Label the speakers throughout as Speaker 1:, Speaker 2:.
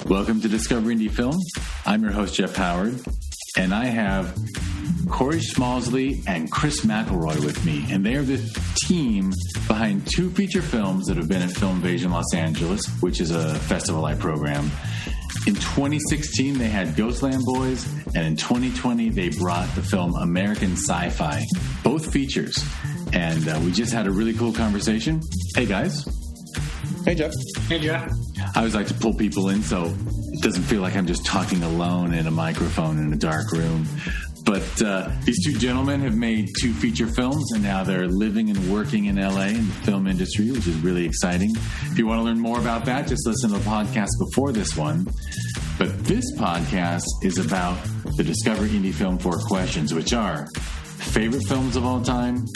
Speaker 1: Welcome to Discover Indie Film. I'm your host, Jeff Howard, and I have Corey Schmalzle and Chris McElroy with me, and they are the team behind two feature films that have been at Filmvasion Los Angeles, which is a festival I program. In 2016, they had Ghostland Boys, and in 2020, they brought the film American Sci-Fi, both features. And we just had a really cool conversation. Hey, guys.
Speaker 2: Hey, Jeff.
Speaker 3: Hey, Jeff.
Speaker 1: I always like to pull people in so it doesn't feel like I'm just talking alone in a microphone in a dark room. But these two gentlemen have made two feature films, and now they're living and working in LA in the film industry, which is really exciting. If you want to learn more about that, just listen to the podcast before this one. But this podcast is about the Discover Indie Film 4 questions, which are favorite films of all time,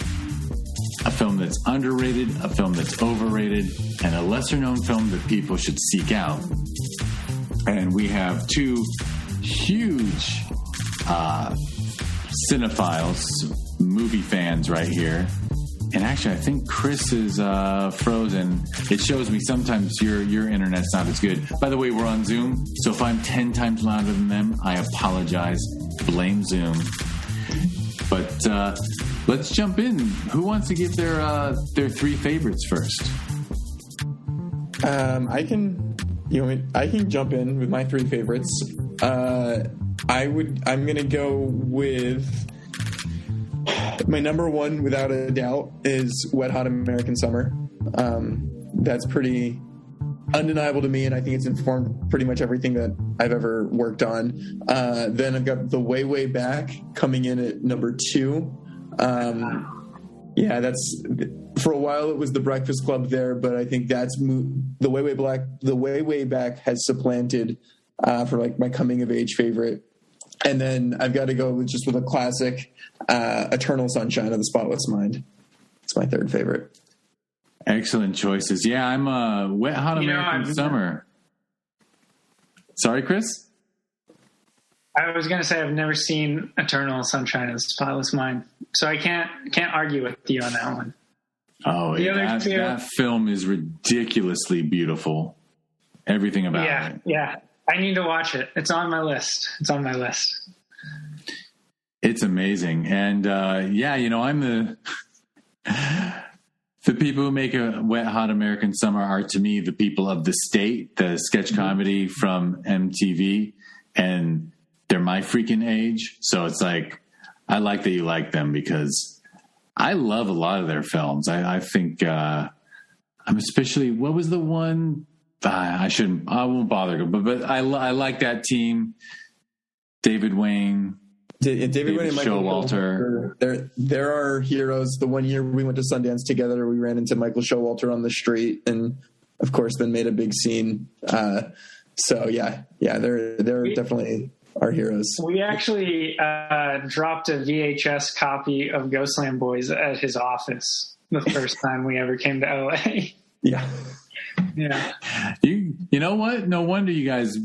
Speaker 1: a film that's underrated, a film that's overrated, and a lesser-known film that people should seek out. And we have two huge cinephiles, movie fans right here. And actually, I think Chris is frozen. It shows me sometimes your internet's not as good. By the way, we're on Zoom, so if I'm 10 times louder than them, I apologize. Blame Zoom. But let's jump in. Who wants to give their three favorites first?
Speaker 2: I can jump in with my three favorites. I'm gonna go with my number one, without a doubt, is Wet Hot American Summer. That's pretty undeniable to me, and I think it's informed pretty much everything that I've ever worked on. Then I've got The Way, Way Back coming in at number two. That's, for a while it was The Breakfast Club there, but I think that's The Way, Way Back has supplanted for like my coming of age favorite. And then I've got to go with a classic, Eternal Sunshine of the Spotless Mind. It's my third favorite.
Speaker 1: Excellent choices. Yeah, I'm a Wet Hot American Summer. Sorry, Chris?
Speaker 3: I was going to say I've never seen Eternal Sunshine of the Spotless Mind, so I can't argue with you on that one.
Speaker 1: Oh, that film is ridiculously beautiful. Everything about it.
Speaker 3: Yeah. I need to watch it. It's on my list.
Speaker 1: It's amazing. And I'm the people who make a Wet Hot American Summer are, to me, the people of The State, the sketch comedy from MTV, and they're my freaking age. So it's like, I like that you like them because I love a lot of their films. I think I'm especially, what was the one? I won't bother, but I like that team. David Wayne. David Wayne and Michael
Speaker 2: Showalter. They're our heroes. The one year we went to Sundance together, we ran into Michael Showalter on the street, and of course, then made a big scene. They're definitely our heroes.
Speaker 3: We actually dropped a VHS copy of Ghostland Boys at his office the first time we ever came to LA.
Speaker 2: Yeah.
Speaker 3: Yeah.
Speaker 1: You know what? No wonder you guys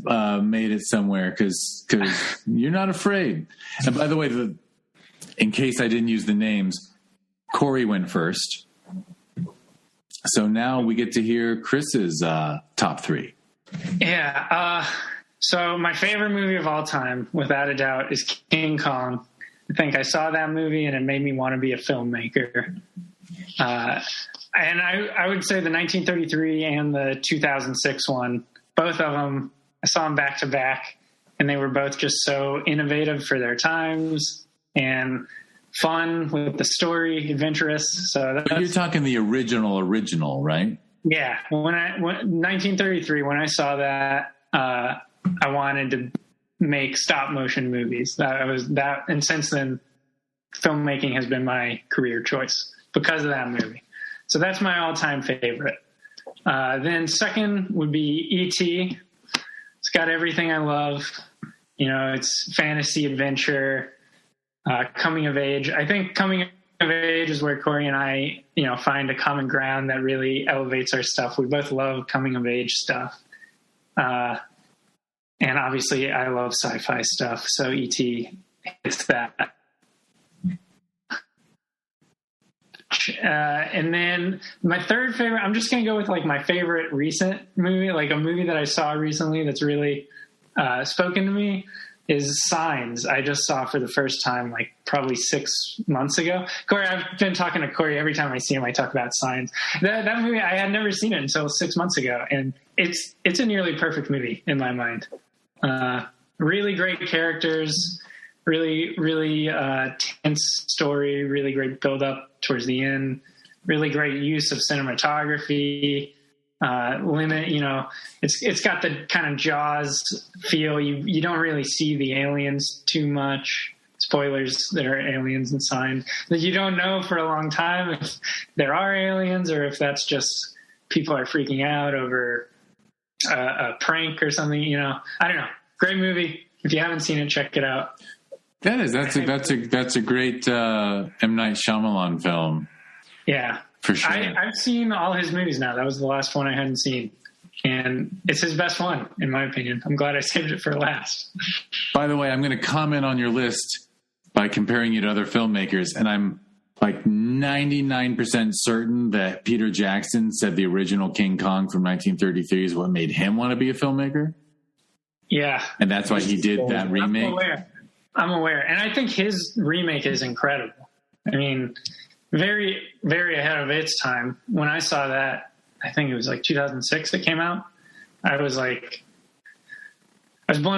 Speaker 1: made it somewhere because you're not afraid. And by the way, in case I didn't use the names, Corey went first. So now we get to hear Chris's top three.
Speaker 3: Yeah. So my favorite movie of all time, without a doubt, is King Kong. I think I saw that movie and it made me want to be a filmmaker. And I would say the 1933 and the 2006 one, both of them, I saw them back to back, and they were both just so innovative for their times and fun with the story, adventurous. But
Speaker 1: you're talking the original, right?
Speaker 3: Yeah. 1933, when I saw that, I wanted to make stop motion movies. And since then, filmmaking has been my career choice because of that movie. So that's my all-time favorite. Then second would be E.T. It's got everything I love. It's fantasy, adventure, coming of age. I think coming of age is where Corey and I, find a common ground that really elevates our stuff. We both love coming of age stuff. And obviously I love sci-fi stuff. So E.T. hits that. watch. And then my third favorite, I'm just going to go with like my favorite recent movie, like a movie that I saw recently that's really spoken to me, is Signs. I just saw for the first time like probably 6 months ago. Corey, I've been talking to Corey every time I see him. I talk about Signs. That movie, I had never seen it until 6 months ago, and it's a nearly perfect movie in my mind. Really great characters, really tense story, really great build up towards the end, really great use of cinematography. It's got the kind of Jaws feel. You don't really see the aliens too much. Spoilers, there are aliens in Signs. That you don't know for a long time if there are aliens or if that's just people are freaking out over a prank or something. I don't know. Great movie. If you haven't seen it, check it out.
Speaker 1: That's a great M. Night Shyamalan film.
Speaker 3: Yeah.
Speaker 1: For sure.
Speaker 3: I've seen all his movies now. That was the last one I hadn't seen. And it's his best one, in my opinion. I'm glad I saved it for last.
Speaker 1: By the way, I'm going to comment on your list by comparing you to other filmmakers. And I'm like 99% certain that Peter Jackson said the original King Kong from 1933 is what made him want to be a filmmaker. Yeah. And that's why he did that remake.
Speaker 3: I'm aware. And I think his remake is incredible. I mean, very, very ahead of its time. When I saw that, I think it was like 2006 it came out. I was blown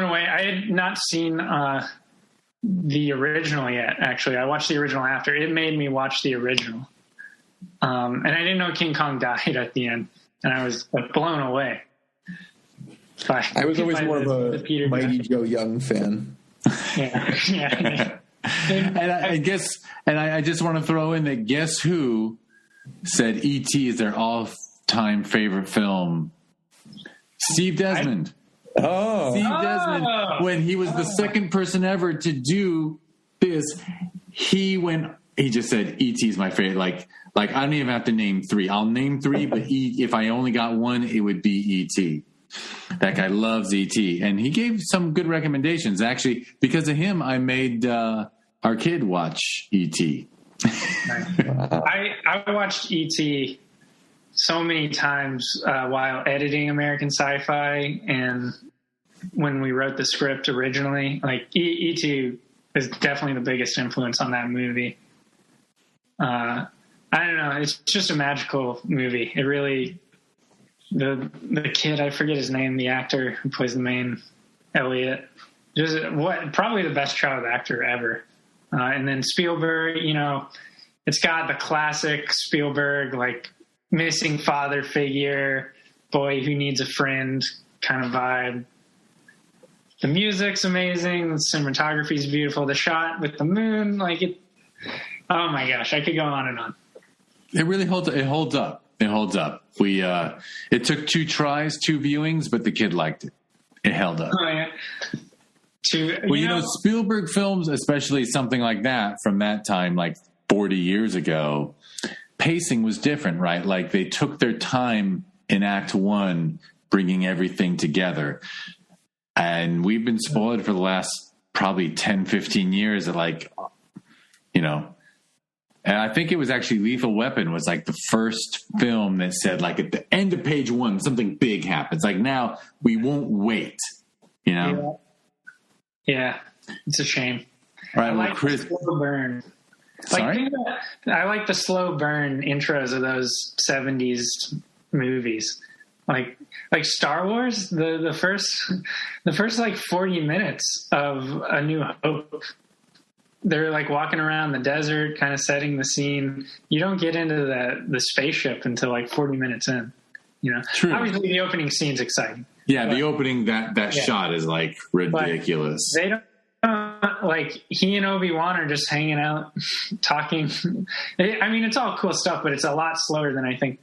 Speaker 3: away. I had not seen the original yet, actually. I watched the original after. It made me watch the original. And I didn't know King Kong died at the end. And I was blown away.
Speaker 2: I was always more of a Mighty Joe Young fan.
Speaker 3: Yeah.
Speaker 1: And I just want to throw in that guess who said E.T. is their all-time favorite film? Steve Desmond. Steve Desmond, when he was the second person ever to do this, he just said E.T. is my favorite. Like I don't even have to name three. I'll name three, but if I only got one, it would be E.T. That guy loves E.T. And he gave some good recommendations. Actually, because of him, I made our kid watch E.T.
Speaker 3: I watched E.T. so many times while editing American Sci-Fi, and when we wrote the script originally. Like E.T. is definitely the biggest influence on that movie. I don't know. It's just a magical movie. It really... The kid, I forget his name, the actor who plays the main Elliot, probably the best child actor ever. And then Spielberg, it's got the classic Spielberg, like missing father figure, boy who needs a friend kind of vibe. The music's amazing. The cinematography is beautiful. The shot with the moon, oh my gosh, I could go on and on.
Speaker 1: It really holds up. It holds up. It took 2 tries, 2 viewings, but the kid liked it. It held up.
Speaker 3: Oh, yeah.
Speaker 1: Spielberg films, especially something like that from that time, like 40 years ago, pacing was different, right? Like they took their time in Act 1, bringing everything together. And we've been spoiled for the last probably 10, 15 years at and I think it was actually Lethal Weapon was like the first film that said, like, at the end of page 1, something big happens. Like, now we won't wait,
Speaker 3: Yeah, it's a shame.
Speaker 1: All right,
Speaker 3: I like the slow burn.
Speaker 1: Sorry?
Speaker 3: I like the slow burn intros of those 70s movies. Like Star Wars, the first like 40 minutes of A New Hope. They're like walking around the desert, kind of setting the scene. You don't get into the spaceship until like 40 minutes in. True. Obviously, the opening scene's exciting.
Speaker 1: Yeah, the opening that shot is like ridiculous.
Speaker 3: But they don't like he and Obi-Wan are just hanging out, talking. I mean, it's all cool stuff, but it's a lot slower than I think.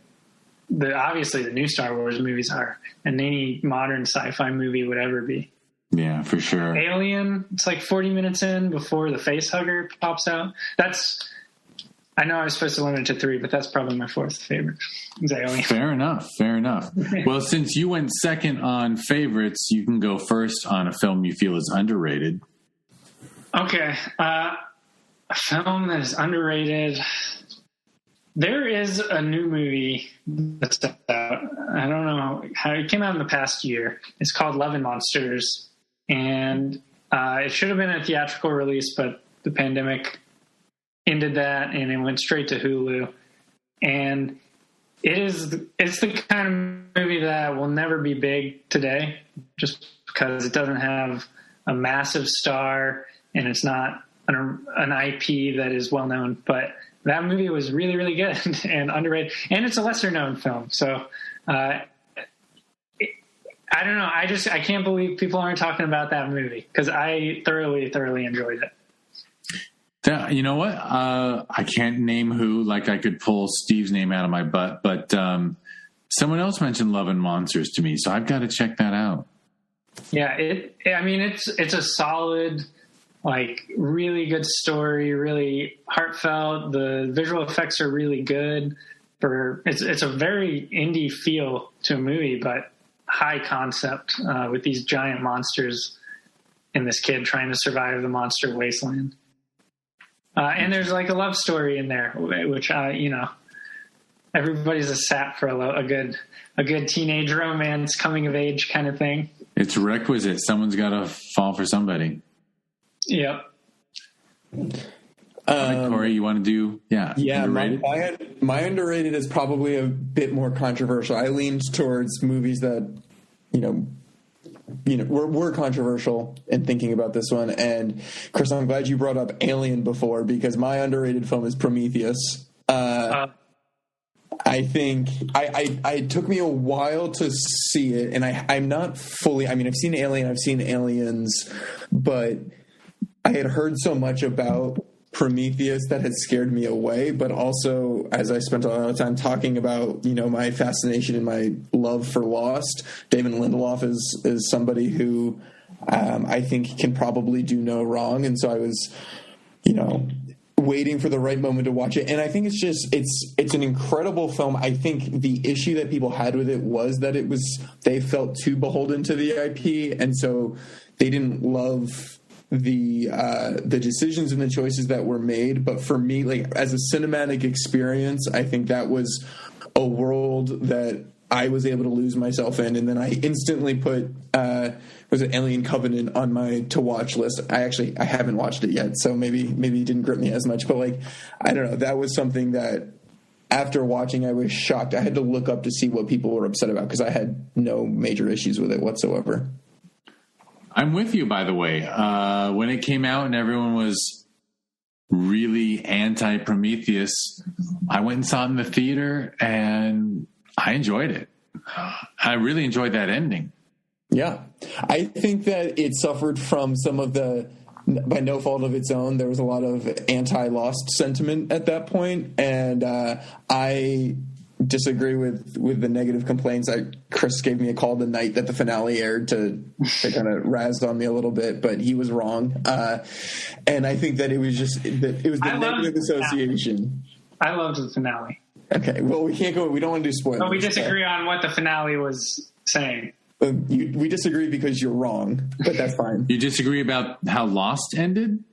Speaker 3: Obviously the new Star Wars movies are, and any modern sci-fi movie would ever be.
Speaker 1: Yeah, for sure.
Speaker 3: Alien, it's like 40 minutes in before the face hugger pops out. I know I was supposed to limit it to 3, but that's probably my 4th favorite. Is Alien.
Speaker 1: Fair enough. Well, since you went second on favorites, you can go first on a film you feel is underrated.
Speaker 3: Okay. A film that is underrated. There is a new movie that's out. I don't know how it came out in the past year. It's called Love and Monsters, and it should have been a theatrical release, but the pandemic ended that, and it went straight to Hulu. And it's the kind of movie that will never be big today, just because it doesn't have a massive star and it's not an IP that is well known. But that movie was really, really good and underrated, and it's a lesser known film. So I don't know. I can't believe people aren't talking about that movie, because I thoroughly, thoroughly enjoyed it.
Speaker 1: Yeah, you know what? I can't name who, like I could pull Steve's name out of my butt, but someone else mentioned Love and Monsters to me, so I've got to check that out.
Speaker 3: Yeah, it's a solid, like, really good story, really heartfelt. The visual effects are really good. It's a very indie feel to a movie, but high concept with these giant monsters and this kid trying to survive the monster wasteland. And there's like a love story in there, which everybody's a sap for a good teenage romance, coming of age kind of thing.
Speaker 1: It's requisite. Someone's got to fall for somebody.
Speaker 3: Yep.
Speaker 1: Corey, you want to do? Yeah.
Speaker 2: Underrated? My underrated is probably a bit more controversial. I leaned towards movies that, were controversial in thinking about this one. And Chris, I'm glad you brought up Alien before, because my underrated film is Prometheus. I think it took me a while to see it, and I'm not fully. I mean, I've seen Alien, I've seen Aliens, but I had heard so much about Prometheus that had scared me away. But also, as I spent a lot of time talking about, my fascination and my love for Lost, David Lindelof is somebody who I think can probably do no wrong, and so I was, waiting for the right moment to watch it. And I think it's an incredible film. I think the issue that people had with it was that they felt too beholden to the IP, and so they didn't love the decisions and the choices that were made. But for me, like, as a cinematic experience, I think that was a world that I was able to lose myself in. And then I instantly put was it Alien Covenant on my to watch list. I haven't watched it yet, so maybe it didn't grip me as much. But, like, I don't know, that was something that after watching I was shocked. I had to look up to see what people were upset about, because I had no major issues with it whatsoever.
Speaker 1: I'm with you, by the way. When it came out and everyone was really anti-Prometheus, I went and saw it in the theater, and I enjoyed it. I really enjoyed that ending.
Speaker 2: Yeah. I think that it suffered from some of by no fault of its own, there was a lot of anti-Lost sentiment at that point, and I disagree with the negative complaints. Chris gave me a call the night that the finale aired to kind of razzed on me a little bit, but he was wrong. And I think that it was the negative association.
Speaker 3: I loved the finale.
Speaker 2: Okay, well, we don't want to do spoilers.
Speaker 3: But we disagree on what the finale was saying.
Speaker 2: We disagree because you're wrong, but that's fine.
Speaker 1: You disagree about how Lost ended?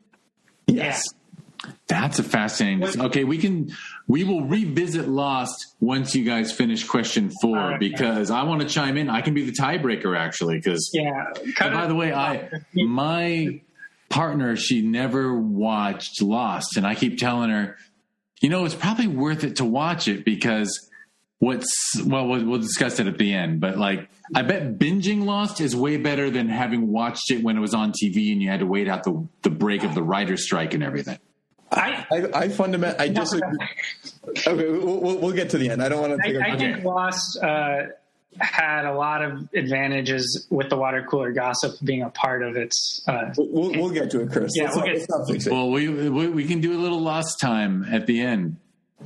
Speaker 2: Yes.
Speaker 3: Yeah.
Speaker 1: That's a fascinating. Okay, we will revisit Lost once you guys finish question 4, right, because I want to chime in. I can be the tiebreaker, actually, because by the way, my partner, she never watched Lost, and I keep telling her, it's probably worth it to watch it, because we'll discuss it at the end, but, like, I bet binging Lost is way better than having watched it when it was on TV and you had to wait out the break of the writer's strike and everything.
Speaker 2: I fundamentally disagree. Okay, we'll get to the end. I don't want to.
Speaker 3: I think Lost had a lot of advantages with the water cooler gossip being a part of its.
Speaker 2: We'll get to it, Chris.
Speaker 3: Yeah,
Speaker 1: Well, we can do a little Lost time at the end.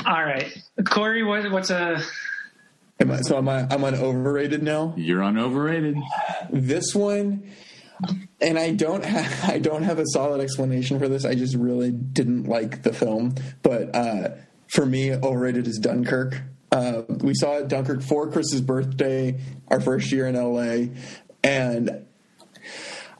Speaker 3: All right, Corey, what's a?
Speaker 2: I'm on overrated now.
Speaker 1: You're on overrated.
Speaker 2: This one. And I don't have a solid explanation for this. I just really didn't like the film. But for me, overrated is Dunkirk. We saw Dunkirk for Chris's birthday, our first year in LA. And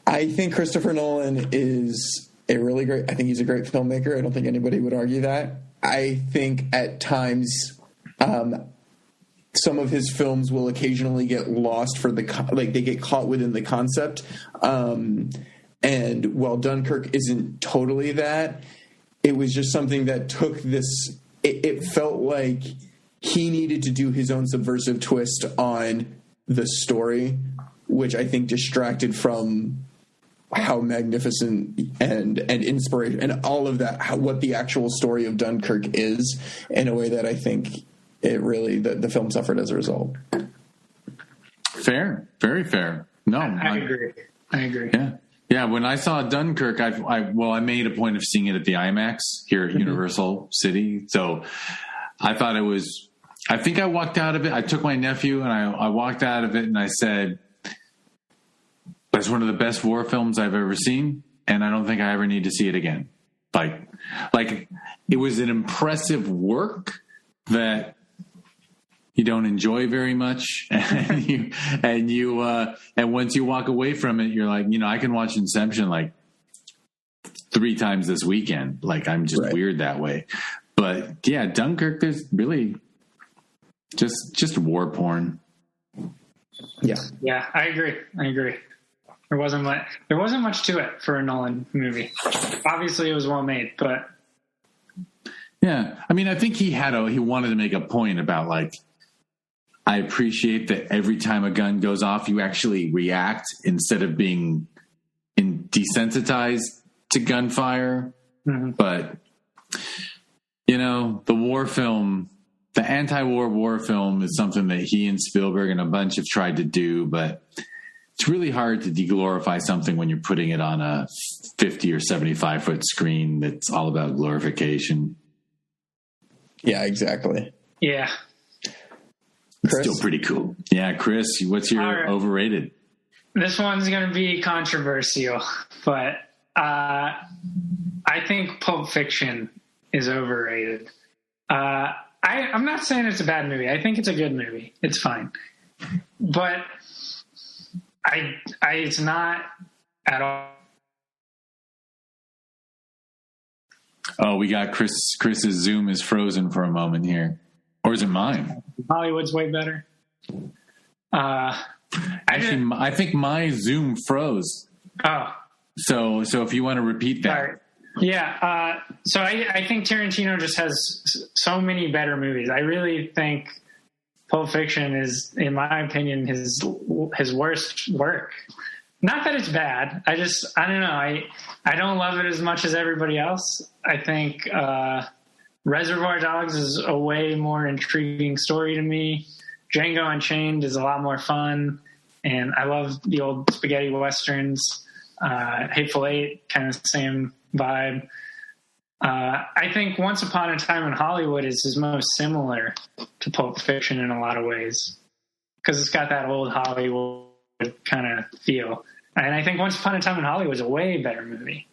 Speaker 2: I think Christopher Nolan is I think he's a great filmmaker. I don't think anybody would argue that. I think at times some of his films will occasionally get lost for they get caught within the concept. And while Dunkirk isn't totally that, it was just something that took this. It felt like he needed to do his own subversive twist on the story, which I think distracted from how magnificent and inspiration and all of that, what the actual story of Dunkirk is, in a way that I think it really, the film suffered as a result.
Speaker 1: Fair. Very fair. No,
Speaker 3: I agree.
Speaker 1: Yeah. Yeah. When I saw Dunkirk, I made a point of seeing it at the IMAX here at Universal City. So I thought I think I walked out of it. I took my nephew and I walked out of it and I said, that's one of the best war films I've ever seen, and I don't think I ever need to see it again. Like it was an impressive work that you don't enjoy very much, and once you walk away from it, you're like, I can watch Inception like 3 times this weekend. Like, I'm just weird that way. But yeah, Dunkirk, there's really just war porn.
Speaker 3: Yeah, I agree. There wasn't much to it for a Nolan movie. Obviously, it was well made, but
Speaker 1: yeah, I mean, I think he wanted to make a point about, like, I appreciate that every time a gun goes off, you actually react instead of being desensitized to gunfire. Mm-hmm. But the war film, the anti-war war film, is something that he and Spielberg and a bunch have tried to do, but it's really hard to deglorify something when you're putting it on a 50 or 75 foot screen that's all about glorification.
Speaker 2: Yeah, exactly.
Speaker 3: Yeah.
Speaker 2: Chris?
Speaker 1: Still pretty cool. Yeah, Chris, what's your overrated?
Speaker 3: This one's going to be controversial, but I think Pulp Fiction is overrated. I'm not saying it's a bad movie. I think it's a good movie. It's fine. But it's not at all.
Speaker 1: Oh, we got Chris's Zoom is frozen for a moment here. Or is it mine?
Speaker 3: Hollywood's way better.
Speaker 1: Actually, I think my Zoom froze.
Speaker 3: Oh.
Speaker 1: So if you want to repeat that.
Speaker 3: Right. Yeah. So I think Tarantino just has so many better movies. I really think Pulp Fiction is, in my opinion, his worst work. Not that it's bad. I don't know. I don't love it as much as everybody else. I think Reservoir Dogs is a way more intriguing story to me. Django Unchained is a lot more fun, and I love the old spaghetti westerns. Hateful Eight, kind of the same vibe. I think Once Upon a Time in Hollywood is his most similar to Pulp Fiction in a lot of ways, because it's got that old Hollywood kind of feel. And I think Once Upon a Time in Hollywood is a way better movie.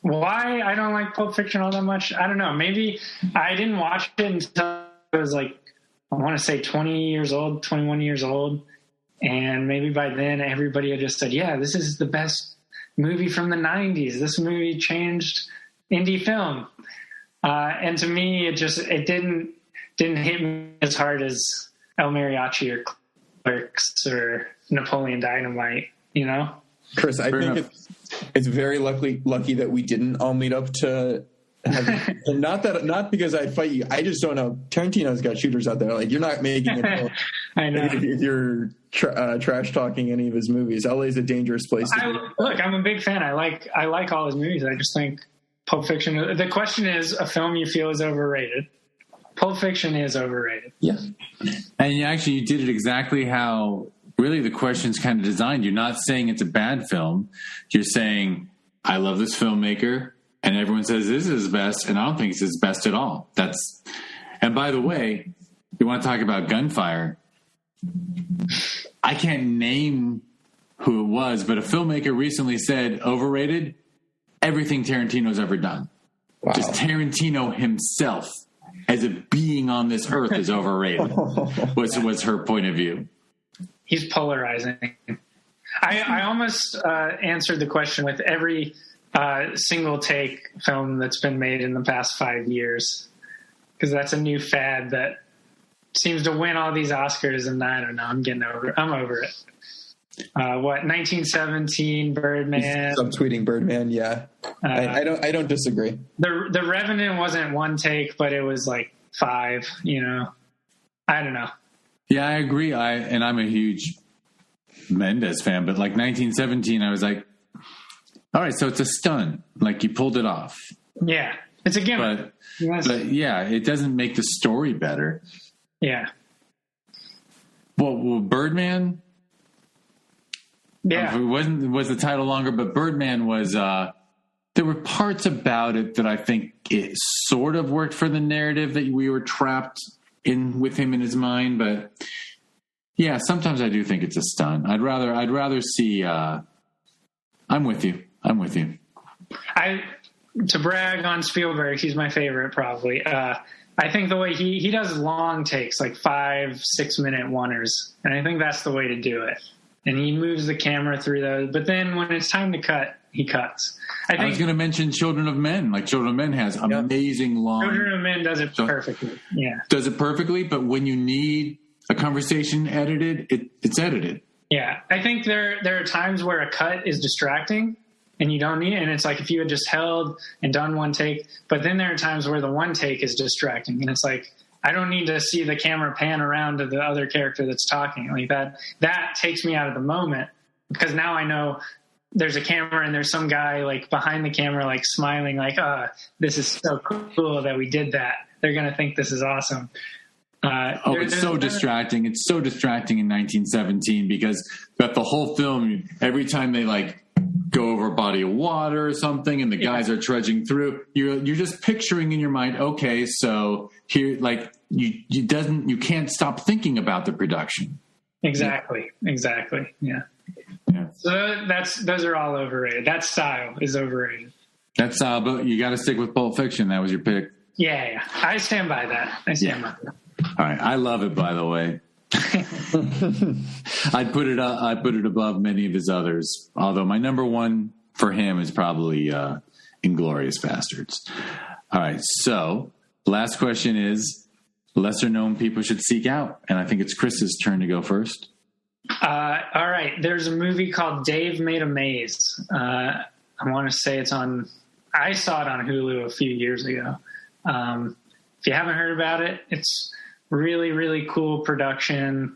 Speaker 3: Why I don't like Pulp Fiction all that much, I don't know. Maybe I didn't watch it until I was like, I want to say 20 years old, 21 years old. And maybe by then everybody had just said, yeah, this is the best movie from the 90s. This movie changed indie film. And to me, it didn't hit me as hard as El Mariachi or Clerks or Napoleon Dynamite,
Speaker 2: Chris, I think it's very lucky that we didn't all meet up to have, and not because I'd fight you. I just don't know. Tarantino's got shooters out there. Like, you're not making it.
Speaker 3: I know.
Speaker 2: If you're trash talking any of his movies, LA is a dangerous place.
Speaker 3: Look, I'm a big fan. I like all his movies. I just think Pulp Fiction. The question is, a film you feel is overrated. Pulp Fiction is overrated.
Speaker 2: Yeah,
Speaker 1: and you did it exactly how really the question's kind of designed. You're not saying it's a bad film. You're saying, I love this filmmaker, and everyone says this is his best, and I don't think it's his best at all. And by the way, you want to talk about gunfire? I can't name who it was, but a filmmaker recently said overrated everything Tarantino's ever done. Wow. Just Tarantino himself as a being on this earth is overrated. was her point of view. He's
Speaker 3: polarizing. I almost answered the question with every single take film that's been made in the past 5 years, because that's a new fad that seems to win all these Oscars, and I don't know, I'm over it. 1917, Birdman.
Speaker 2: Subtweeting Birdman, yeah. I don't disagree.
Speaker 3: The Revenant wasn't one take, but it was like 5. I don't know.
Speaker 1: Yeah, I agree. I'm a huge Mendes fan, but like 1917, I was like, all right, so it's a stunt. Like, you pulled it off.
Speaker 3: Yeah, it's a gimmick.
Speaker 1: But yeah, it doesn't make the story better.
Speaker 3: Yeah.
Speaker 1: Well, Birdman.
Speaker 3: Yeah.
Speaker 1: Was the title longer, but Birdman was, there were parts about it that I think it sort of worked for the narrative that we were trapped in with him in his mind. But yeah, sometimes I do think it's a stunt. I'd rather see, I'm with you.
Speaker 3: To brag on Spielberg, he's my favorite probably. I think the way he does long takes, like 5-6 minute oneers. And I think that's the way to do it. And he moves the camera through those. But then when it's time to cut, he cuts. I was
Speaker 1: going to mention Children of Men. Like, Children of Men has amazing long...
Speaker 3: Children of Men does it perfectly. Yeah.
Speaker 1: Does it perfectly, but when you need a conversation edited, it's edited.
Speaker 3: Yeah. I think there are times where a cut is distracting and you don't need it. And it's like if you had just held and done one take. But then there are times where the one take is distracting. And it's like, I don't need to see the camera pan around to the other character that's talking. Like that takes me out of the moment, because now I know there's a camera and there's some guy like behind the camera, like smiling, like, this is so cool that we did that. They're going to think this is awesome.
Speaker 1: It's so distracting. It's so distracting in 1917 because the whole film, every time they like go over a body of water or something and the guys are trudging through, you're just picturing in your mind, okay, so here, like, you can't stop thinking about the production.
Speaker 3: Exactly. Yeah. So those are all overrated. That style is overrated.
Speaker 1: That style, but you got to stick with Pulp Fiction. That was your pick.
Speaker 3: Yeah. I stand by that. By that.
Speaker 1: All right. I love it, by the way. I'd put it above many of his others, although my number one for him is probably Inglourious Bastards. All right. So last question is, lesser known people should seek out. And I think it's Chris's turn to go first.
Speaker 3: All right. There's a movie called Dave Made a Maze. I want to say I saw it on Hulu a few years ago. If you haven't heard about it, it's really, really cool production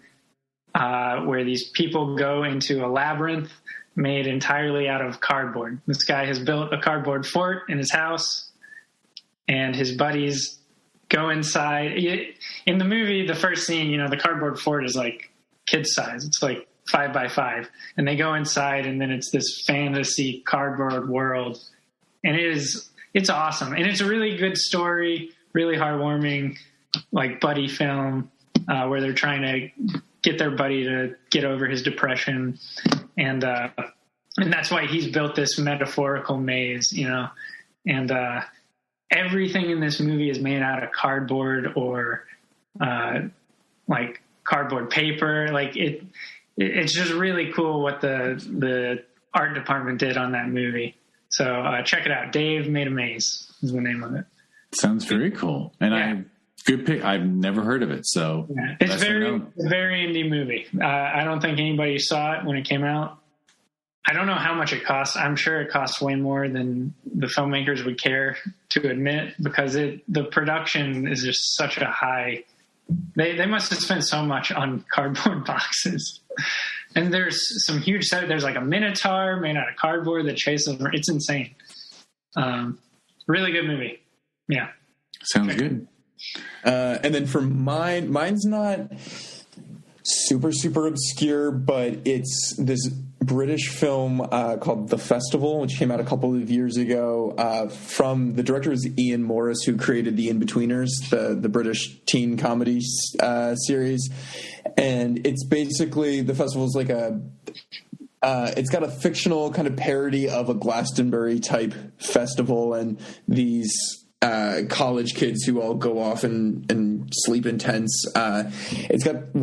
Speaker 3: where these people go into a labyrinth made entirely out of cardboard. This guy has built a cardboard fort in his house, and his buddies go inside. In the movie, the first scene, the cardboard fort is like kid size. It's like 5 by 5, and they go inside, and then it's this fantasy cardboard world, and it's awesome, and it's a really good story, really heartwarming, like buddy film, where they're trying to get their buddy to get over his depression, and that's why he's built this metaphorical maze, and everything in this movie is made out of cardboard or like cardboard paper. Like it's just really cool what the art department did on that movie. So check it out. Dave Made a Maze is the name of it.
Speaker 1: Sounds very cool. And good pick. I've never heard of it. So
Speaker 3: it's very indie movie. I don't think anybody saw it when it came out. I don't know how much it costs. I'm sure it costs way more than the filmmakers would care to admit, because the production is just such a high. They must have spent so much on cardboard boxes. And there's some huge set. There's like a minotaur made out of cardboard that chases them. It's insane. Really good movie. Yeah.
Speaker 1: Sounds good.
Speaker 2: And then for mine's not super, super obscure, but it's this British film called The Festival, which came out a couple of years ago. From the director is Ian Morris, who created The In-Betweeners, the British teen comedy series. And it's basically, The Festival is like it's got a fictional kind of parody of a Glastonbury type festival, and these college kids who all go off and sleep intense. It's got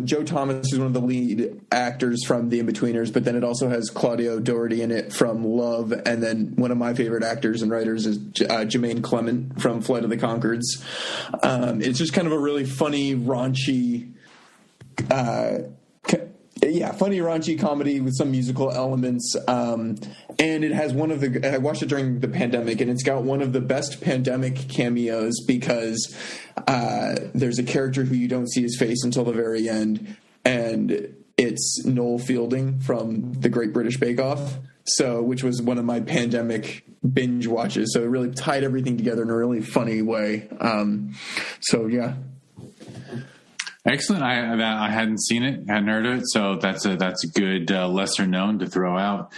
Speaker 2: Joe Thomas, who's one of the lead actors from The Inbetweeners, but then it also has Claudio Doherty in it from Love, and then one of my favorite actors and writers is Jermaine Clement from Flight of the Conchords. It's just kind of a really funny, raunchy comedy with some musical elements. And it has I watched it during the pandemic, and it's got one of the best pandemic cameos because there's a character who you don't see his face until the very end, and it's Noel Fielding from The Great British Bake Off. Which was one of my pandemic binge watches. So it really tied everything together in a really funny way. Yeah.
Speaker 1: Excellent. I hadn't seen it, hadn't heard of it, so that's a good lesser known to throw out.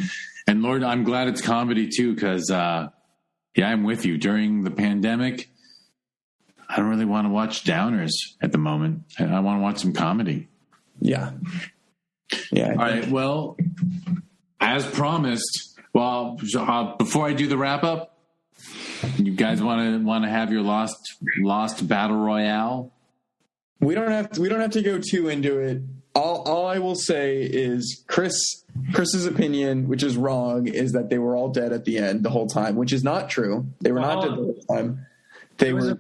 Speaker 1: And Lord, I'm glad it's comedy too, because I'm with you. During the pandemic, I don't really want to watch downers at the moment. I want to watch some comedy.
Speaker 2: Yeah.
Speaker 1: All right. Well, as promised, before I do the wrap up, you guys want to have your lost battle royale?
Speaker 2: We don't have to go too into it. All I will say is Chris's opinion, which is wrong, is that they were all dead at the end the whole time, which is not true. They were not dead the whole time. It
Speaker 3: was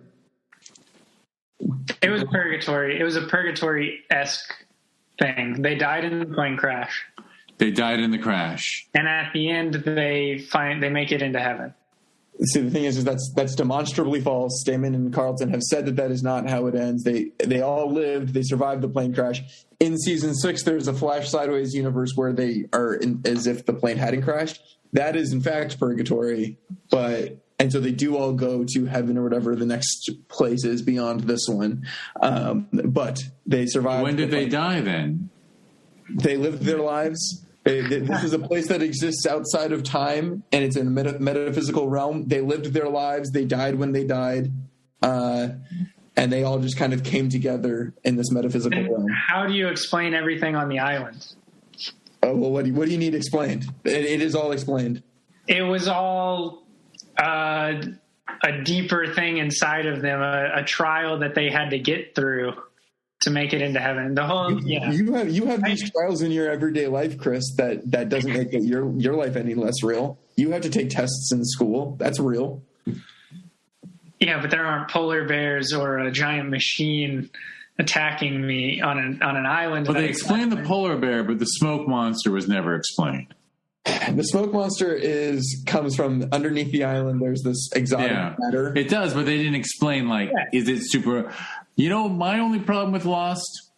Speaker 3: purgatory. It was a purgatory-esque thing. They died in the plane crash.
Speaker 1: And at the end, they make it into heaven.
Speaker 2: See, the thing is that's demonstrably false. Damon and Carlton have said that is not how it ends. They all lived. They survived the plane crash. In season 6, there's a Flash Sideways universe where they are as if the plane hadn't crashed. That is, in fact, purgatory. And so they do all go to heaven or whatever the next place is beyond this one. But they survived.
Speaker 1: When did they die then?
Speaker 2: They lived their lives. This is a place that exists outside of time, and it's in a metaphysical realm. They lived their lives. They died when they died. And they all just kind of came together in this metaphysical realm.
Speaker 3: How do you explain everything on the island?
Speaker 2: Oh, well, what do you need explained? It is all explained.
Speaker 3: It was all a deeper thing inside of them, a trial that they had to get through to make it into heaven.
Speaker 2: You have these trials in your everyday life, Chris, that doesn't make your life any less real. You have to take tests in school. That's real.
Speaker 3: Yeah, but there aren't polar bears or a giant machine attacking me on an island.
Speaker 1: Well, they explained the polar bear, but the smoke monster was never explained.
Speaker 2: The smoke monster comes from underneath the island. There's this exotic matter.
Speaker 1: It does, but they didn't explain, is it super... my only problem with Lost,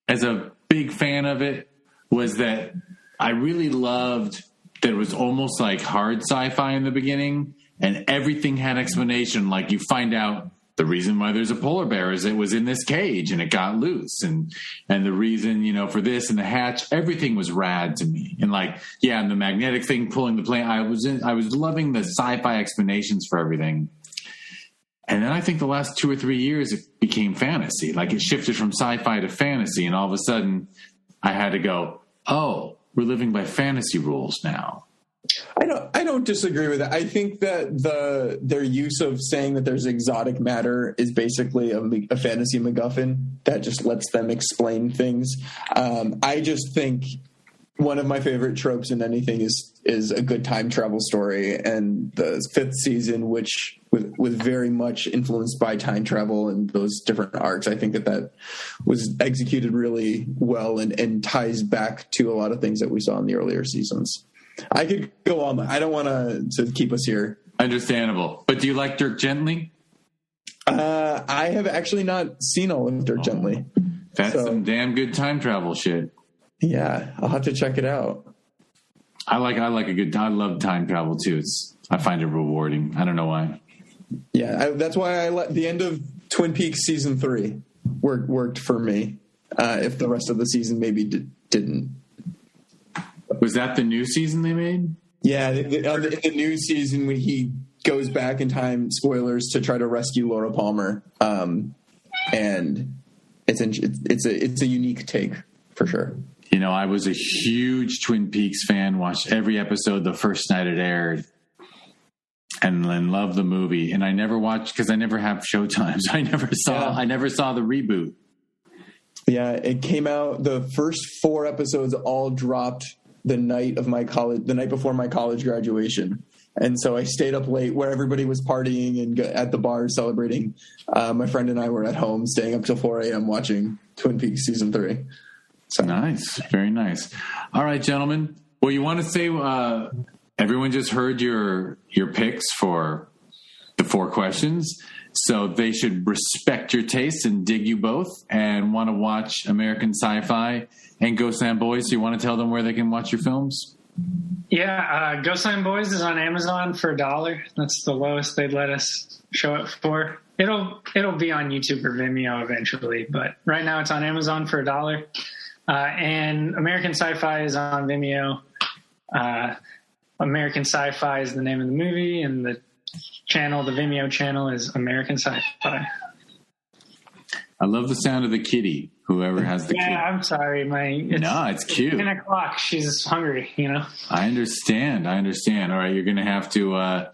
Speaker 1: as a big fan of it, was that I really loved that it was almost like hard sci-fi in the beginning, and everything had explanation. Like, you find out the reason why there's a polar bear is it was in this cage and it got loose, and the reason, for this and the hatch, everything was rad to me. And and the magnetic thing pulling the plane, I was loving the sci-fi explanations for everything. And then I think the last 2 or 3 years it became fantasy. It shifted from sci-fi to fantasy, and all of a sudden I had to go, oh, we're living by fantasy rules now.
Speaker 2: I don't disagree with that. I think that their use of saying that there's exotic matter is basically a fantasy MacGuffin that just lets them explain things. I just think one of my favorite tropes in anything is a good time travel story, and the 5th season, which was very much influenced by time travel and those different arcs. I think that was executed really well and ties back to a lot of things that we saw in the earlier seasons. I could go on. I don't want to keep us here.
Speaker 1: Understandable. But do you like Dirk Gently?
Speaker 2: I have actually not seen all of Dirk Gently.
Speaker 1: That's some damn good time travel shit.
Speaker 2: Yeah, I'll have to check it out.
Speaker 1: I love time travel too. I find it rewarding. I don't know why.
Speaker 2: Yeah, that's why the end of Twin Peaks season 3 worked for me. If the rest of the season maybe didn't.
Speaker 1: Was that the new season they made?
Speaker 2: Yeah, the new season when he goes back in time, spoilers, to try to rescue Laura Palmer, and it's a unique take for sure.
Speaker 1: I was a huge Twin Peaks fan. Watched every episode the first night it aired, and love the movie. And I never watched because I never have Showtime, so I never saw the reboot.
Speaker 2: Yeah, it came out. The first 4 episodes all dropped the night before my college graduation. And so I stayed up late where everybody was partying and at the bar celebrating. My friend and I were at home staying up till 4 a.m. watching Twin Peaks season 3. So
Speaker 1: nice. Very nice. All right, gentlemen. Well, you want to say everyone just heard your picks for the 4 questions. So they should respect your tastes and dig you both and want to watch American Sci-Fi and Ghostland Boys. So you want to tell them where they can watch your films?
Speaker 3: Yeah, Ghostland Boys is on Amazon for $1. That's the lowest they'd let us show it for. It'll be on YouTube or Vimeo eventually, but right now it's on Amazon for $1. And American Sci-Fi is on Vimeo. American Sci-Fi is the name of the movie, and the Vimeo channel is American Sci-Fi.
Speaker 1: I love the sound of the kitty. Whoever has the kitty.
Speaker 3: Yeah, I'm sorry.
Speaker 1: It's cute.
Speaker 3: 10 o'clock. She's hungry,
Speaker 1: I understand. All right, you're going to have to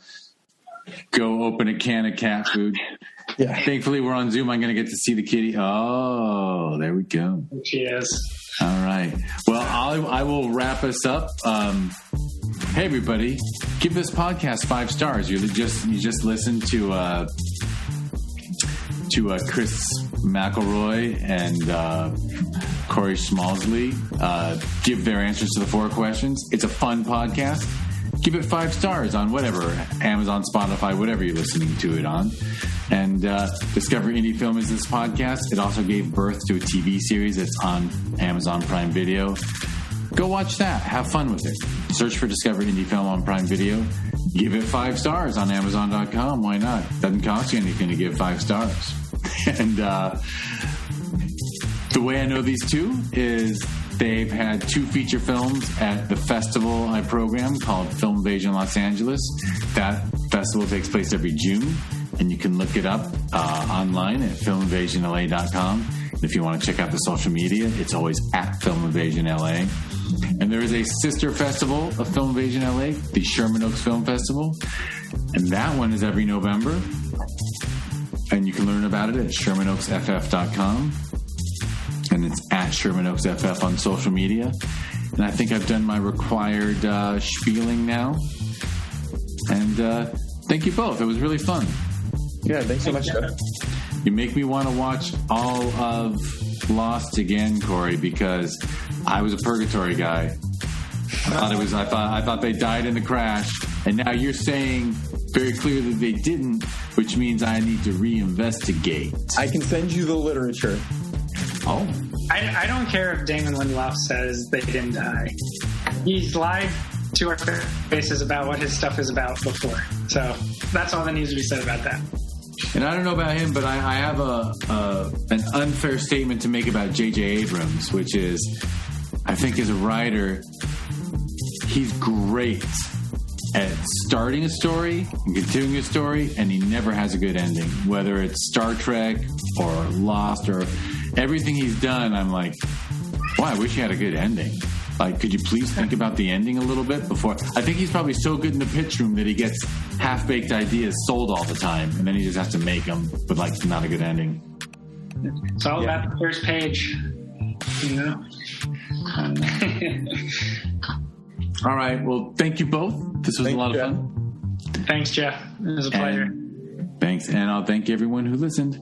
Speaker 1: go open a can of cat food. Yeah. Thankfully, we're on Zoom. I'm going to get to see the kitty. Oh, there we go.
Speaker 3: She is.
Speaker 1: All right. Well, I will wrap us up. Hey, everybody, give this podcast 5 stars. You just listened to Chris McElroy and Corey Schmalzle give their answers to the 4 questions. It's a fun podcast. Give it 5 stars on whatever, Amazon, Spotify, whatever you're listening to it on. And Discover Indie Film is this podcast. It also gave birth to a TV series that's on Amazon Prime Video. Go watch that. Have fun with it. Search for Discover Indie Film on Prime Video. Give it 5 stars on Amazon.com. Why not? Doesn't cost you anything to give 5 stars. And the way I know these two is they've had 2 feature films at the festival I program called Film Invasion Los Angeles. That festival takes place every June, and you can look it up online at filminvasionla.com. If you want to check out the social media, it's always at Film Invasion LA. And there is a sister festival of Film Invasion LA, the Sherman Oaks Film Festival. And that one is every November. And you can learn about it at ShermanOaksFF.com. And it's at ShermanOaksFF on social media. And I think I've done my required spieling now. And thank you both. It was really fun.
Speaker 2: Yeah, thanks so much, Jeff.
Speaker 1: You make me want to watch all of Lost again, Corey, because I was a Purgatory guy. I thought they died in the crash, and now you're saying very clearly that they didn't, which means I need to reinvestigate.
Speaker 2: I can send you the literature.
Speaker 1: Oh.
Speaker 3: I don't care if Damon Lindelof says they didn't die. He's lied to our faces about what his stuff is about before. So that's all that needs to be said about that.
Speaker 1: And I don't know about him, but I have an unfair statement to make about J.J. Abrams, which is, I think as a writer, he's great at starting a story and continuing a story, and he never has a good ending. Whether it's Star Trek or Lost or everything he's done, I'm like, wow, I wish he had a good ending. Like, could you please think about the ending a little bit before? I think he's probably so good in the pitch room that he gets half-baked ideas sold all the time, and then he just has to make them with, like, not a good ending.
Speaker 3: It's all about the first page, you know?
Speaker 1: All right. Well, thank you both. This was a lot of fun.
Speaker 3: Thanks, Jeff. It was a pleasure.
Speaker 1: Thanks. And I'll thank everyone who listened.